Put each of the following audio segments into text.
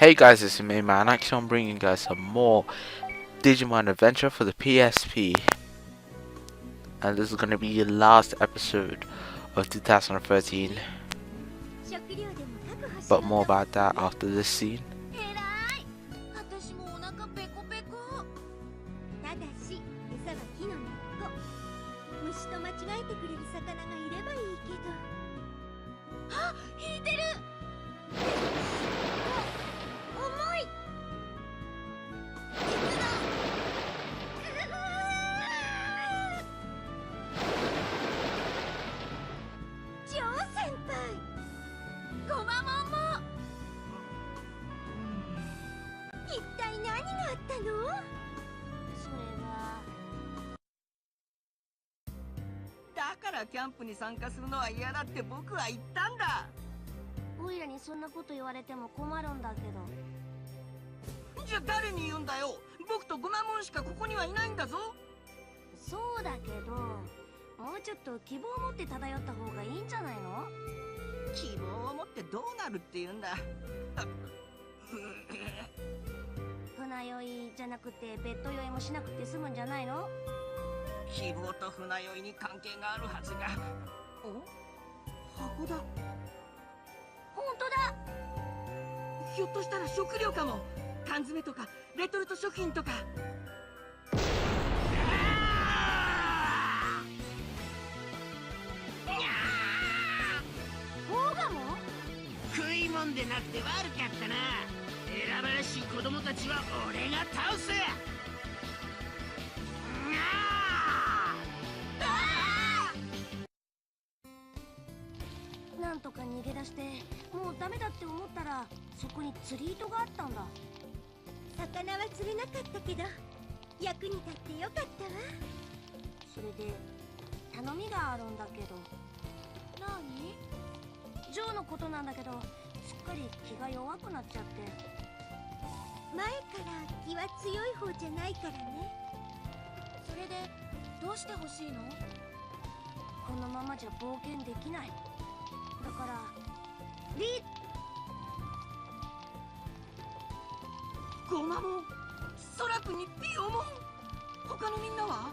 Hey guys, it's me man. Actually, I'm bringing you guys some more Digimon Adventure for the PSP, and this is gonna be the last episode of 2013. But more about that after this scene.キャンプに参加するのは嫌だって僕は言ったんだ。オイラにそんなこと言われても困るんだけど。じゃあ誰に言うんだよ。僕とゴマモンしかここにはいないんだぞ。そうだけど、もうちょっと希望を持って漂った方がいいんじゃないの？希望を持ってどうなるって言うんだ。船酔いじゃなくてベッド酔いもしなくて済むんじゃないの？希望と船酔いに関係があるはずが。お？箱だ。本当だ。ひょっとしたら食料かも。缶詰とかレトルト食品とか。オーガモン？食いもんでなくて悪かったな。選ばれし子供たちは俺が倒す。なんとか逃げ出してもうダメだって思ったらそこに釣り糸があったんだ。魚は釣れなかったけど役に立ってよかったわ。それで頼みがあるんだけど。何？ジョーのことなんだけどすっかり気が弱くなっちゃって。前から気は強い方じゃないからね。それでどうしてほしいの？このままじゃ冒険できない。だからゴマモン、ソラ君にピオモン、他のみんなは？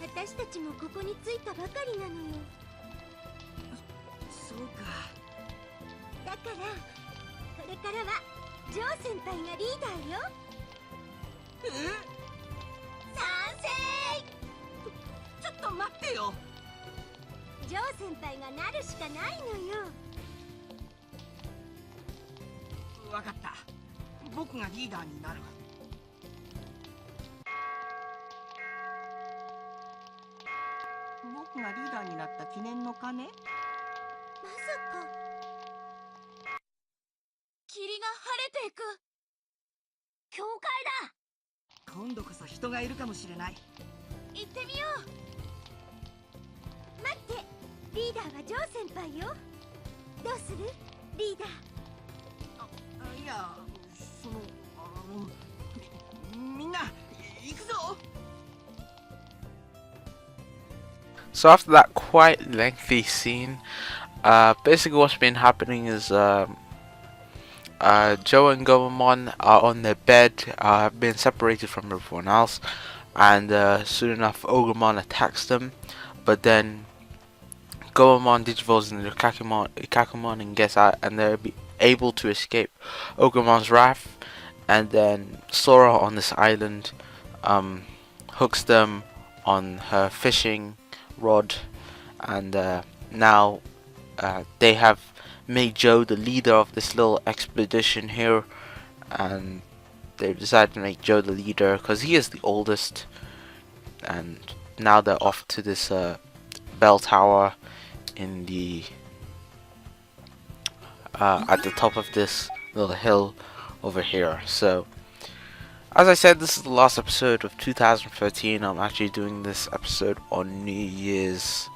私たちもここに着いたばかりなのよ。そうか。だからこれからはジョー先輩がリーダーよ。賛成。ちょっと待ってよ。ジョー先輩がなるしかないのよ。わかった。僕がリーダーになる。僕がリーダーになった記念の鐘？まさか霧が晴れていく。教会だ。今度こそ人がいるかもしれない。行ってみよ待って、リーダーはジョー先輩よ。どうする？リーダー。いや、みんな行くぞ。 So after that quite lengthy scene, basically what's been happening is Joe and Gomamon are on their bed, have been separated from everyone else, and soon enough Ogremon attacks them, but then Gomamon digivolves into Kakumon and gets out, and they're able to escape Ogremon's wrath. And then Sora on this island hooks them on her fishing rod, and now they have made Joe the leader of this little expedition here, and they've decided to make Joe the leader because he is the oldest. And now they're off to this bell tower in the at the top of this little hill over here. So as I said, this is the last episode of 2013. I'm actually doing this episode on New Year's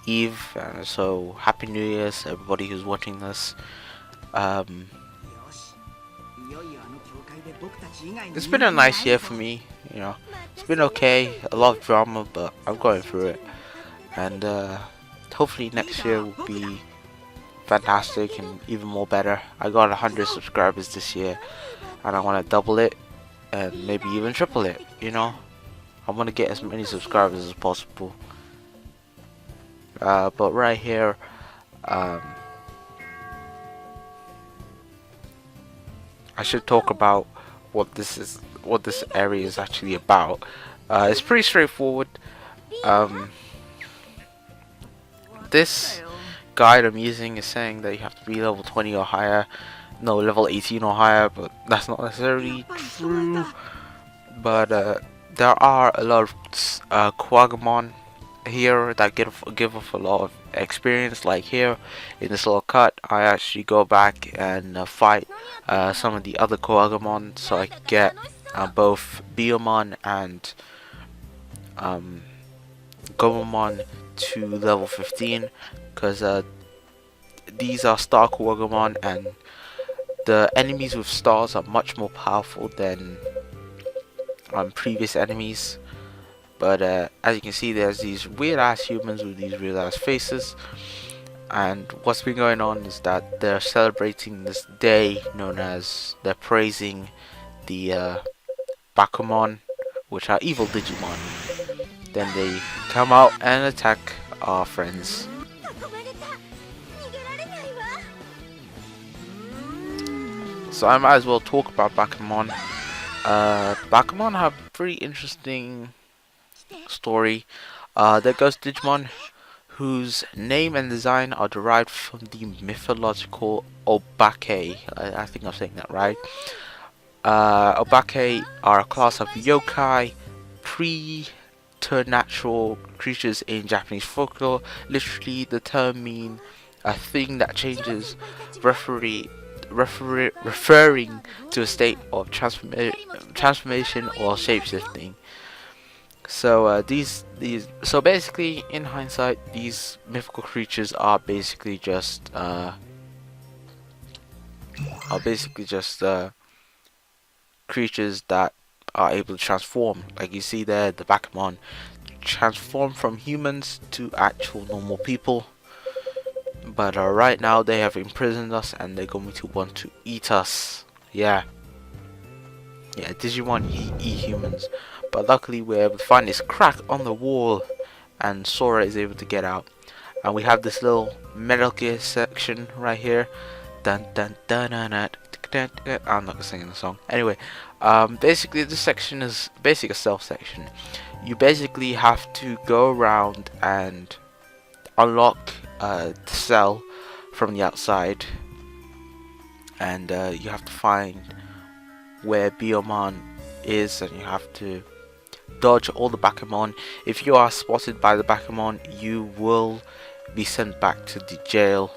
Eve, and so Happy New Year's to everybody who's watching this. It's been a nice year for me, you know. It's been okay, a lot of drama, but I'm going through it. And hopefully next year will be fantastic and even more better. I got 100 subscribers this year, and I want to double it and maybe even triple it. You know, I want to get as many subscribers as possible. But right here, I should talk about what this area is actually about. It's pretty straightforward. This guide I'm using is saying that you have to be level 20 or higher, no, level 18 or higher, but that's not necessarily true. But there are a lot of Quagamon here that give off a lot of experience. Like here in this little cut, I actually go back and fight some of the other Quagamon, so I get both Bakemon and Gomamon to level 15, because these are star Quagamon, and the enemies with stars are much more powerful than previous enemies. But as you can see, there's these weird ass humans with these weird ass faces, and what's been going on is that they're celebrating this day known as, they're praising the Bakemon, which are evil Digimon. Then they come out and attack our friends. So I might as well talk about Bakemon. Bakemon have pretty interesting story. They're ghost Digimon whose name and design are derived from the mythological Obake. I think I'm saying that right. Obake are a class of yokai, preternatural creatures in Japanese folklore. Literally, the term means a thing that changes, referring to a state of transformation or shapeshifting. So so basically, in hindsight, these mythical creatures are basically just creatures that are able to transform. Like you see there, the Bakemon transform from humans to actual normal people. But right now they have imprisoned us and they're going to want to eat us. Yeah, Digimon eat humans. But luckily we're able to find this crack on the wall, and Sora is able to get out. And we have this little Metal Gear section right here. Dun dun dun dun dun. I'm not singing the song. Anyway, basically this section is basically a stealth section. You basically have to go around and unlock the cell from the outside, and you have to find where Bakemon is, and you have to dodge all the Bakemon. If you are spotted by the Bakemon, you will be sent back to the jail,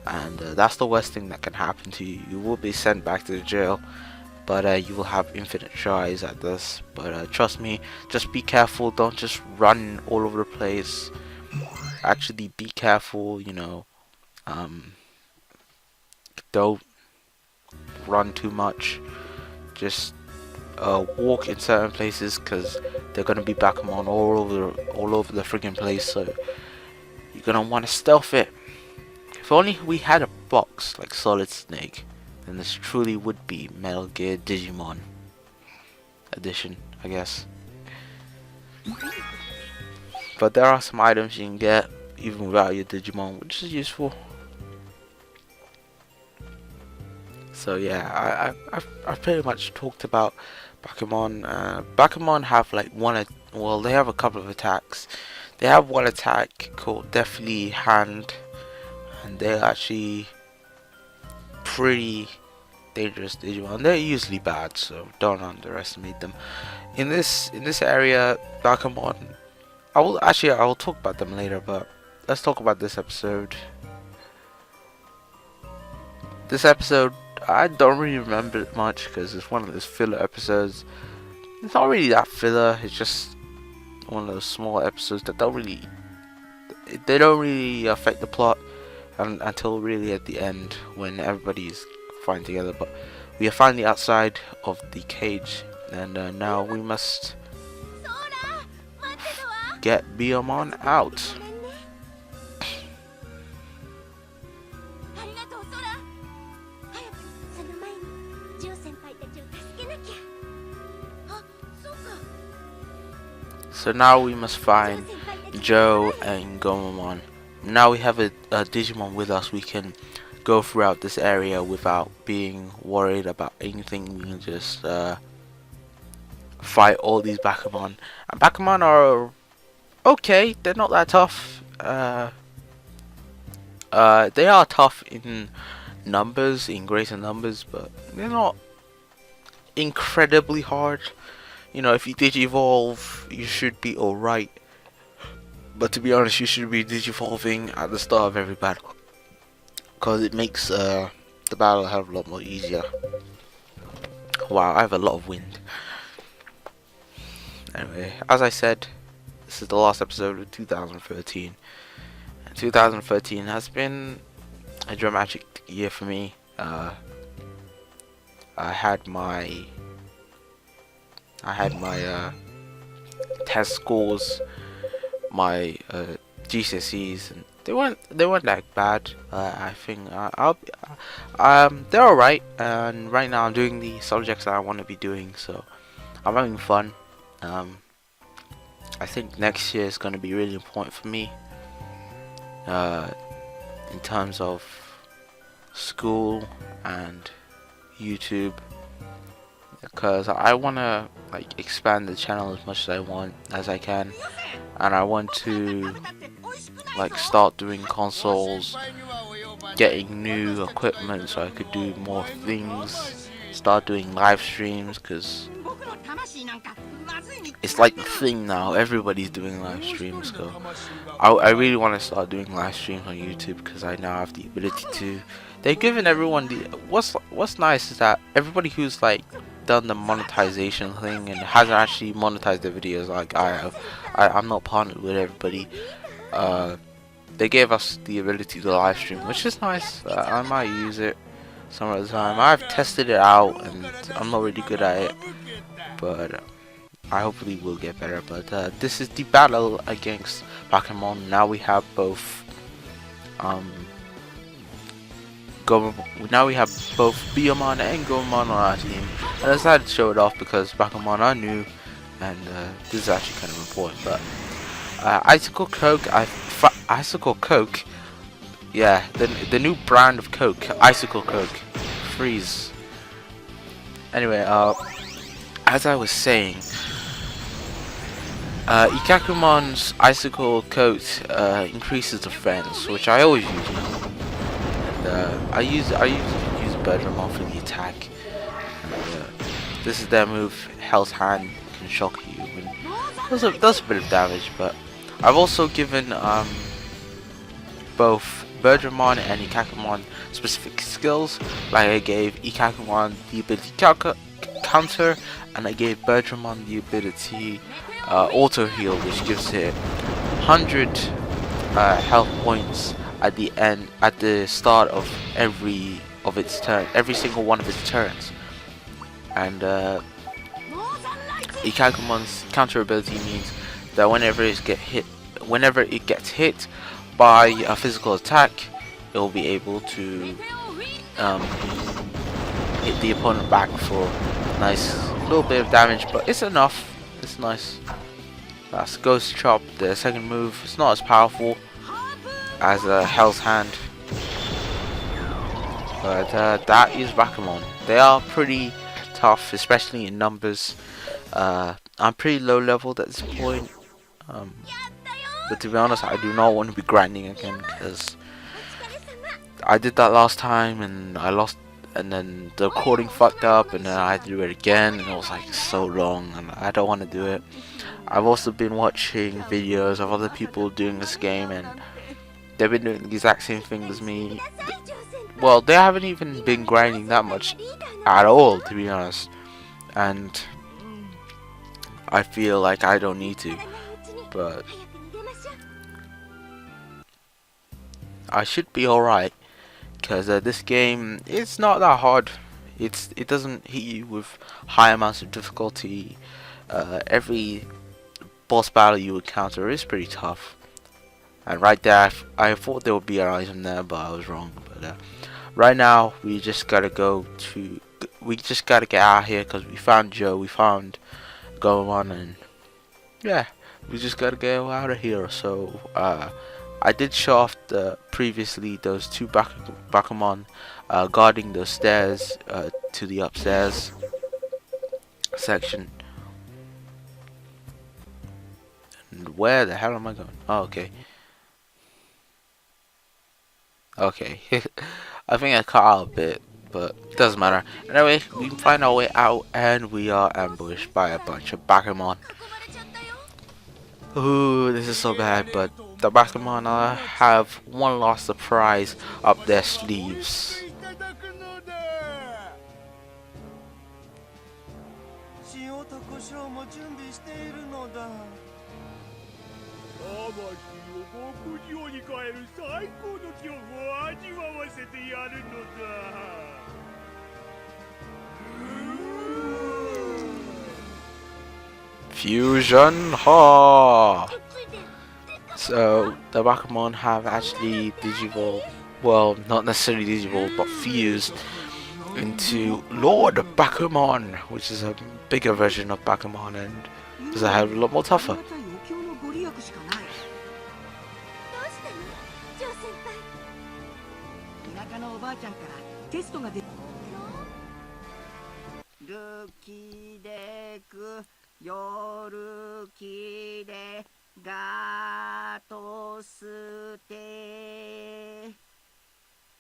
and that's the worst thing that can happen to you. You will be sent back to the jail, but you will have infinite tries at this. But trust me, just be careful. Don't just run all over the place. Actually be careful, you know. Don't run too much. Just walk in certain places, because they're gonna be Bakemon all over the friggin' place. So you're gonna want to stealth it. If only we had a box like Solid Snake, then this truly would be Metal Gear Digimon edition, I guess. But there are some items you can get even without your Digimon, which is useful. So yeah, I've pretty much talked about Bakemon. Bakemon have like they have a couple of attacks. They have one attack called Deathly Hand, and they're actually pretty dangerous Digimon. They're usually bad, so don't underestimate them. In this area, Bakemon, I will talk about them later, but let's talk about this episode. This episode, I don't really remember it much because it's one of those filler episodes. It's not really that filler. It's just one of those small episodes that don't really affect the plot until really at the end when everybody's fine together. But we are finally outside of the cage, and now we must get Bakemon out. So now we must find Joe and Gomamon. Now we have a Digimon with us. We can go throughout this area without being worried about anything. We can just fight all these Bakemon. And Bakemon are okay. They're not that tough. They are tough in numbers, in greater numbers, but they're not incredibly hard. You know, if you Digivolve, you should be alright. But to be honest, you should be Digivolving at the start of every battle, because it makes the battle a hell of a lot more easier. Wow, I have a lot of wind. Anyway, as I said, this is the last episode of 2013. And 2013 has been a dramatic year for me. I had my test scores, my GCSEs, and they weren't that bad. I think they're alright, and right now I'm doing the subjects that I want to be doing, so I'm having fun. I think next year is going to be really important for me in terms of school and YouTube, because I want to like expand the channel as much as I can, and I want to like start doing consoles, getting new equipment so I could do more things, start doing live streams, because it's like the thing now. Everybody's doing live streams, so I really want to start doing live streams on YouTube, because I now have the ability to. They've given everyone the what's nice is that everybody who's like done the monetization thing and hasn't actually monetized their videos like I have. I'm not partnered with everybody. They gave us the ability to live stream, which is nice. I might use it some of the time. I've tested it out and I'm not really good at it, but I hopefully will get better. But this is the battle against Bakemon. Now we have both now we have both Bakemon and Gomamon on our team, and I decided to show it off because Bakemon are new, and this is actually kind of important. But Icicle Coke, yeah, the new brand of Coke, Icicle Coke, freeze. Anyway, as I was saying, Ikakumon's Icicle Coat increases defense, which I always use. I use Bertramon for the attack. This is their move, Hell's Hand, can shock you and does a bit of damage. But I've also given both Bertramon and Ikakumon specific skills. Like I gave Ikakumon the ability counter, and I gave Bertramon the ability auto heal, which gives it 100 health points at the start of every single one of its turns. And Ikakumon's counter ability means that whenever it gets hit by a physical attack, it will be able to hit the opponent back for a nice little bit of damage, but it's enough. It's nice. That's Ghost Chop, the second move. It's not as powerful as a Hell's Hand, but that is Bakemon. They are pretty tough, especially in numbers. I'm pretty low leveled at this point, but to be honest, I do not want to be grinding again, because I did that last time and I lost, and then the recording fucked up, and then I had to do it again, and it was like so long, and I don't want to do it. I've also been watching videos of other people doing this game, and they've been doing the exact same thing as me. Well, they haven't even been grinding that much at all, to be honest. And I feel like I don't need to, but I should be alright, because this game, it's not that hard. It doesn't hit you with high amounts of difficulty. Every boss battle you encounter is pretty tough. And right there, I thought there would be an item there, but I was wrong. But right now, we just gotta get out of here, because we found Joe, we found Gomamon, and yeah, we just gotta get out of here. So I did show off previously those two Bakemon guarding the stairs to the upstairs section. And where the hell am I going? Oh, okay. Okay. I think I cut out a bit, but it doesn't matter. Anyway, we can find our way out, and we are ambushed by a bunch of Bakemon. Ooh, this is so bad, but the Bakemon have one last surprise up their sleeves. 塩と胡椒も準備しているのだ。魂を極上に変える最高の記憶を味わわせてやるのだ。Fusion Ha! So the Bakemon have actually digivolved, well, not necessarily digivolved, but fused into Lord Bakemon, which is a bigger version of Bakemon and is a hell of a lot more tougher. 田舎のおばあちゃんからテストが出るきでく夜きでガとすて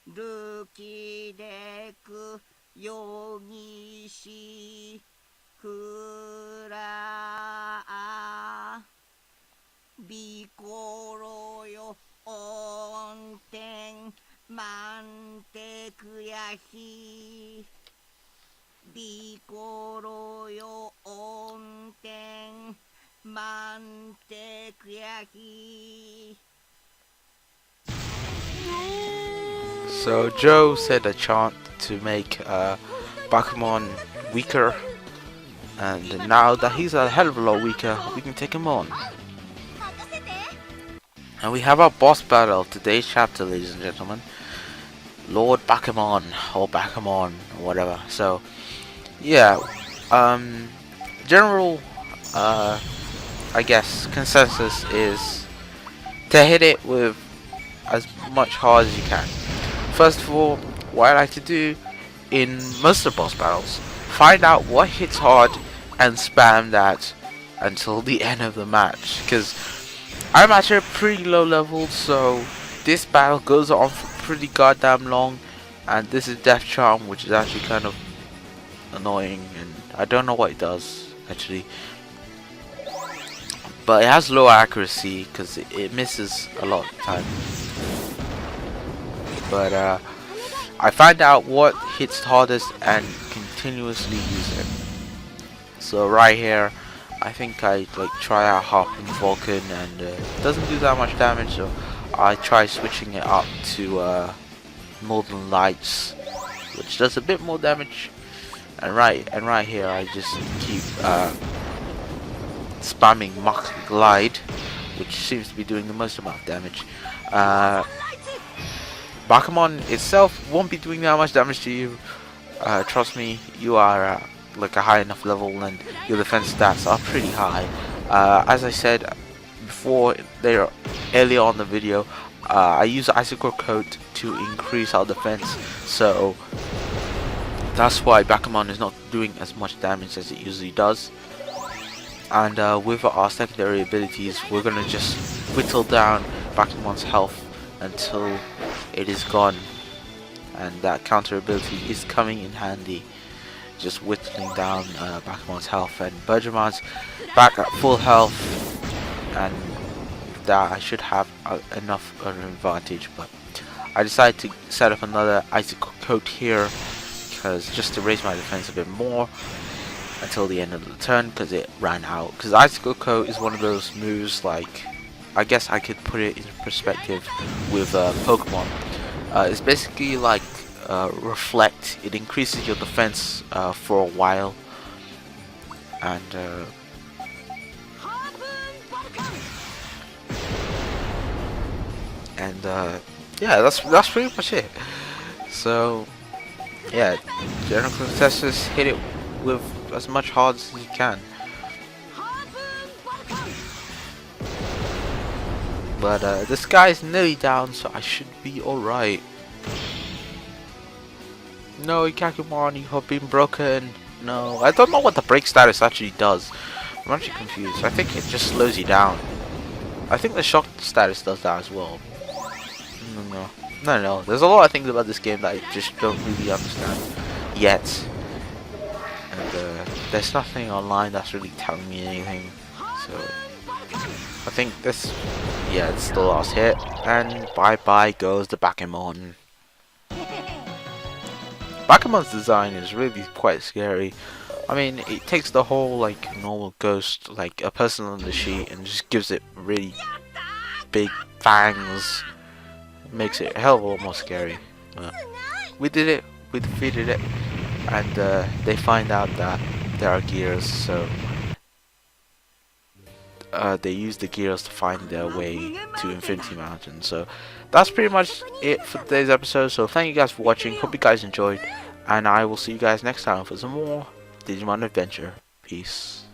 るきでくよぎしくらびころよ温天満てくやひびころよ温天満てくやひ So Joe said a chant to make Bakemon weaker, and now that he's a hell of a lot weaker, we can take him on. And we have our boss battle of today's chapter, ladies and gentlemen. Lord Bakemon, or Bakemon, or whatever. So, yeah, general, I guess, consensus is to hit it with as much hard as you can. First of all, what I like to do in most of the boss battles, find out what hits hard and spam that until the end of the match. Because I'm actually pretty low level, so this battle goes on for pretty goddamn long, and this is Death Charm, which is actually kind of annoying, and I don't know what it does actually, but it has low accuracy because it misses a lot of the time. But I find out what hits hardest and continuously use it. So right here, I think I like try out Harping Vulcan, and it doesn't do that much damage, so I try switching it up to Northern Lights, which does a bit more damage. And right here, I just keep spamming Mach Glide, which seems to be doing the most amount of damage. Bakemon itself won't be doing that much damage to you. Trust me, you are like a high enough level, and your defense stats are pretty high. As I said before, earlier on the video, I use Icicle Coat to increase our defense, so that's why Bakemon is not doing as much damage as it usually does. And with our secondary abilities, we're gonna just whittle down Bakemon's health until it is gone, and that counter ability is coming in handy, just whittling down Bakemon's health, and Bergermon's back at full health, and that I should have enough of an advantage. But I decided to set up another Icicle Coat here, because just to raise my defense a bit more until the end of the turn, because it ran out. Because Icicle Coat is one of those moves, like, I guess I could put it in perspective with Pokemon. It's basically like Reflect. It increases your defense for a while, and yeah, that's pretty much it. So yeah, general consensus, hit it with as much hard as you can. But the sky is nearly down, so I should be alright. No, Kakimon, you have been broken. No, I don't know what the break status actually does. I'm actually confused. I think it just slows you down. I think the shock status does that as well. No. There's a lot of things about this game that I just don't really understand yet. And there's nothing online that's really telling me anything. So I think this, yeah, it's the last hit. And bye bye goes the Bakemon. Bakemon's design is really quite scary. I mean, it takes the whole like normal ghost, like a person on the sheet, and just gives it really big fangs. Makes it a hell of a lot more scary. We did it. We defeated it, and they find out that there are gears, so they use the gears to find their way to Infinity Mountain. So that's pretty much it for today's episode. So thank you guys for watching. Hope you guys enjoyed, and I will see you guys next time for some more Digimon adventure. Peace.